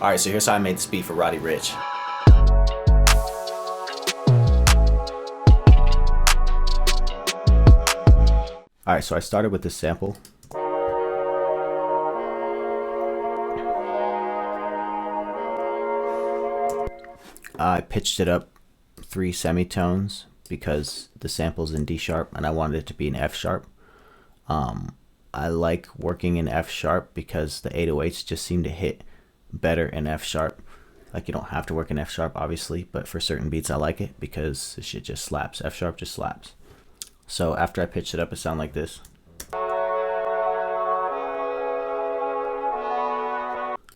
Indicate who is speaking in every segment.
Speaker 1: Alright, so here's how I made this beat for Roddy Ricch. Alright, so I started with this sample. I pitched it up 3 semitones because the sample's in D sharp and I wanted it to be in F sharp. I like working in F sharp because the 808s just seem to hit better in F sharp. Like, you don't have to work in F sharp obviously, but for certain beats I like it because this shit just slaps. F sharp just slaps. So after I pitched it up, it sounded like this.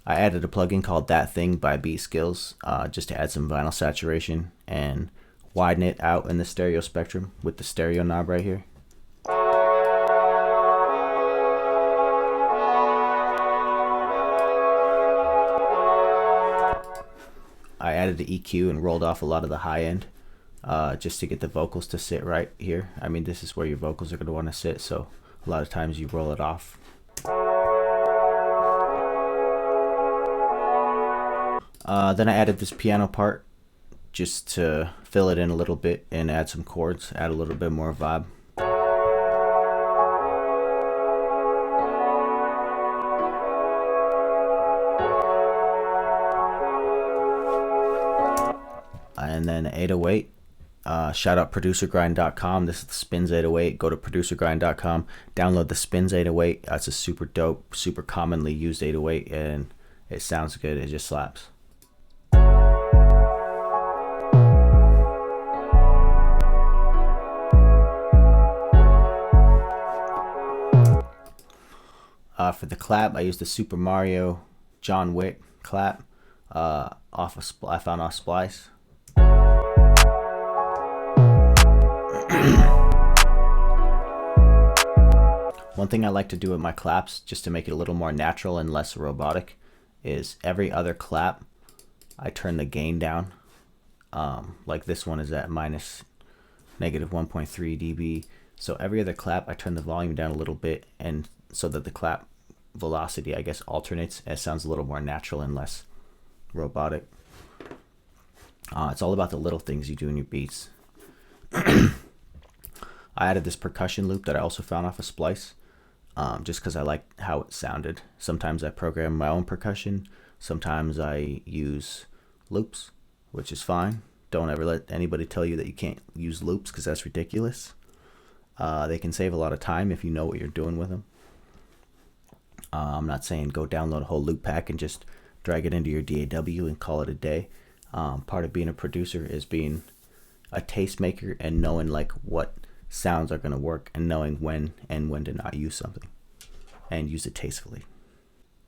Speaker 1: I added a plugin called That Thing by Beat Skills just to add some vinyl saturation and widen it out in the stereo spectrum with the stereo knob right here. I added the EQ and rolled off a lot of the high end just to get the vocals to sit right here. I mean, this is where your vocals are going to want to sit, so a lot of times you roll it off. Then I added this piano part just to fill it in a little bit and add some chords, add a little bit more vibe. And then 808, shout out producergrind.com. This is the Spins 808. Go to producergrind.com, download the Spins 808. That's a super dope, super commonly used 808, and it sounds good. It just slaps. For the clap, I used the Super Mario John Wick clap I found off Splice. One thing I like to do with my claps, just to make it a little more natural and less robotic, is every other clap I turn the gain down. Like this one is at -1.3 dB. So every other clap I turn the volume down a little bit, and so that the clap velocity, I guess, alternates and it sounds a little more natural and less robotic. It's all about the little things you do in your beats. I added this percussion loop that I also found off of Splice, just because I like how it sounded. Sometimes I program my own percussion, sometimes I use loops, which is fine. Don't ever let anybody tell you that you can't use loops, because that's ridiculous. They can save a lot of time if you know what you're doing with them. I'm not saying go download a whole loop pack and just drag it into your DAW and call it a day. Part of being a producer is being a tastemaker and knowing like what sounds are going to work and knowing when to not use something and use it tastefully.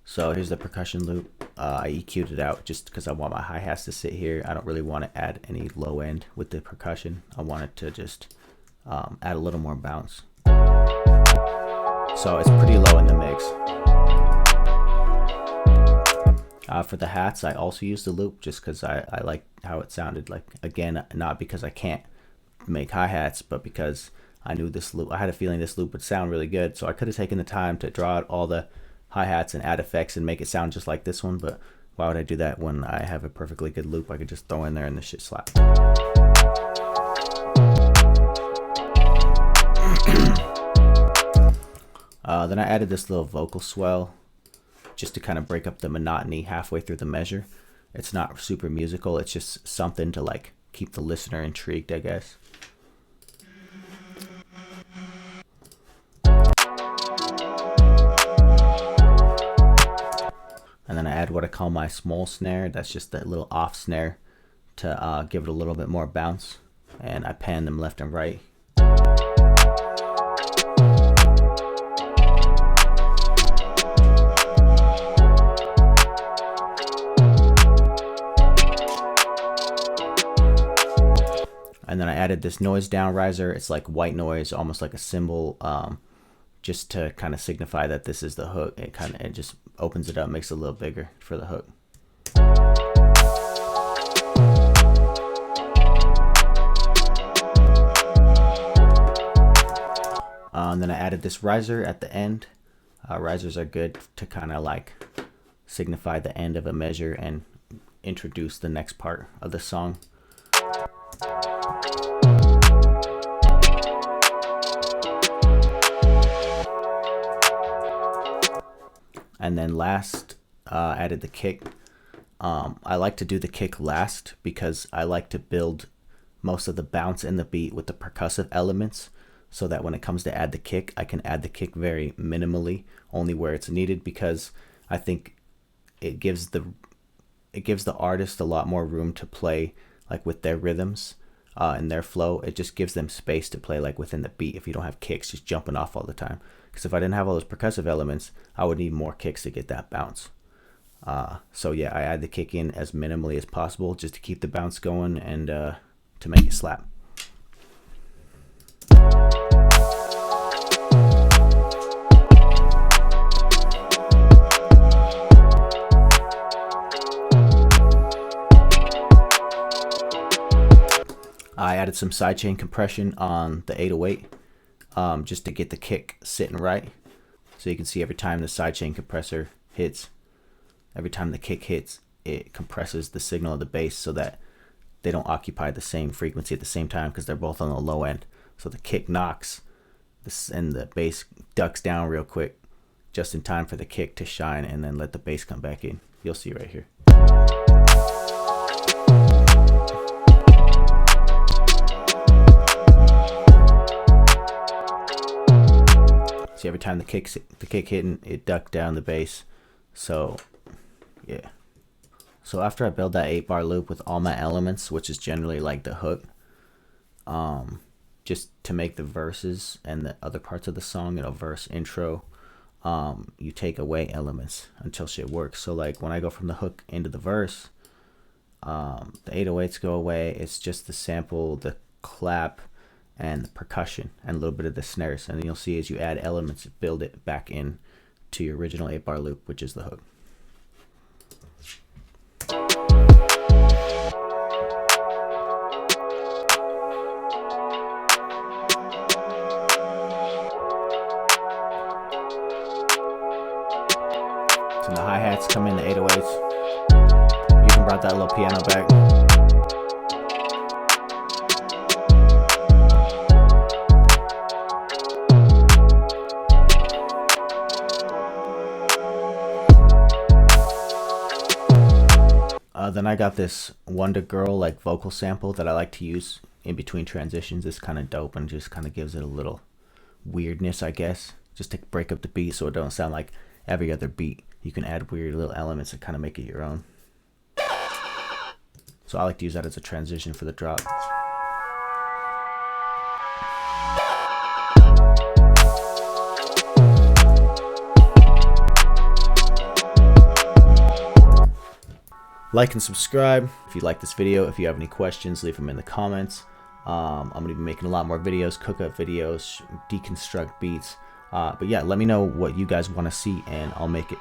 Speaker 1: So here's the percussion loop. I EQ'd it out just because I want my hi-hats to sit here. I don't really want to add any low end with the percussion. I want it to just add a little more bounce. So it's pretty low in the mix. For the hats, I also use the loop just because I like how it sounded. Like, again, not because I can't make hi-hats, but because I knew this loop, I had a feeling this loop would sound really good. So I could have taken the time to draw out all the hi-hats and add effects and make it sound just like this one, but why would I do that when I have a perfectly good loop I could just throw in there and the shit slap. Then I added this little vocal swell just to kind of break up the monotony halfway through the measure. It's not super musical, it's just something to like keep the listener intrigued, I guess. And then I add what I call my small snare. That's just that little off snare to give it a little bit more bounce. And I pan them left and right. And then I added this noise down riser. It's like white noise, almost like a cymbal, just to kind of signify that this is the hook. It just opens it up, makes it a little bigger for the hook. And then I added this riser at the end. Risers are good to kind of like signify the end of a measure and introduce the next part of the song. And then last, added the kick. I like to do the kick last because I like to build most of the bounce in the beat with the percussive elements, so that when it comes to add the kick, I can add the kick very minimally, only where it's needed, because I think it gives the artist a lot more room to play like with their rhythms and their flow. It just gives them space to play like within the beat if you don't have kicks just jumping off all the time. Because if I didn't have all those percussive elements, I would need more kicks to get that bounce. So yeah, I add the kick in as minimally as possible just to keep the bounce going and to make it slap. I added some sidechain compression on the 808 just to get the kick sitting right. So you can see every time the sidechain compressor hits, every time the kick hits, it compresses the signal of the bass so that they don't occupy the same frequency at the same time, because they're both on the low end. So the kick knocks and the bass ducks down real quick just in time for the kick to shine and then let the bass come back in. You'll see right here. See, every time the kick hitting, it ducked down the bass. So yeah. So after I build that 8-bar loop with all my elements, which is generally like the hook, just to make the verses and the other parts of the song, verse, intro, you take away elements until shit works. So like when I go from the hook into the verse, the 808s go away. It's just the sample, the clap, and the percussion, and a little bit of the snares. And then you'll see as you add elements, build it back in to your original 8-bar loop, which is the hook. So the hi-hats come in the 808s. Even brought that little piano back. Then I got this Wonder Girl like vocal sample that I like to use in between transitions. It's kind of dope and just kind of gives it a little weirdness, I guess, just to break up the beat so it don't sound like every other beat. You can add weird little elements and kind of make it your own. So I like to use that as a transition for the drop. Like and subscribe if you like this video. If you have any questions, leave them in the comments. I'm going to be making a lot more videos, cook-up videos, deconstruct beats. But yeah, let me know what you guys want to see and I'll make it.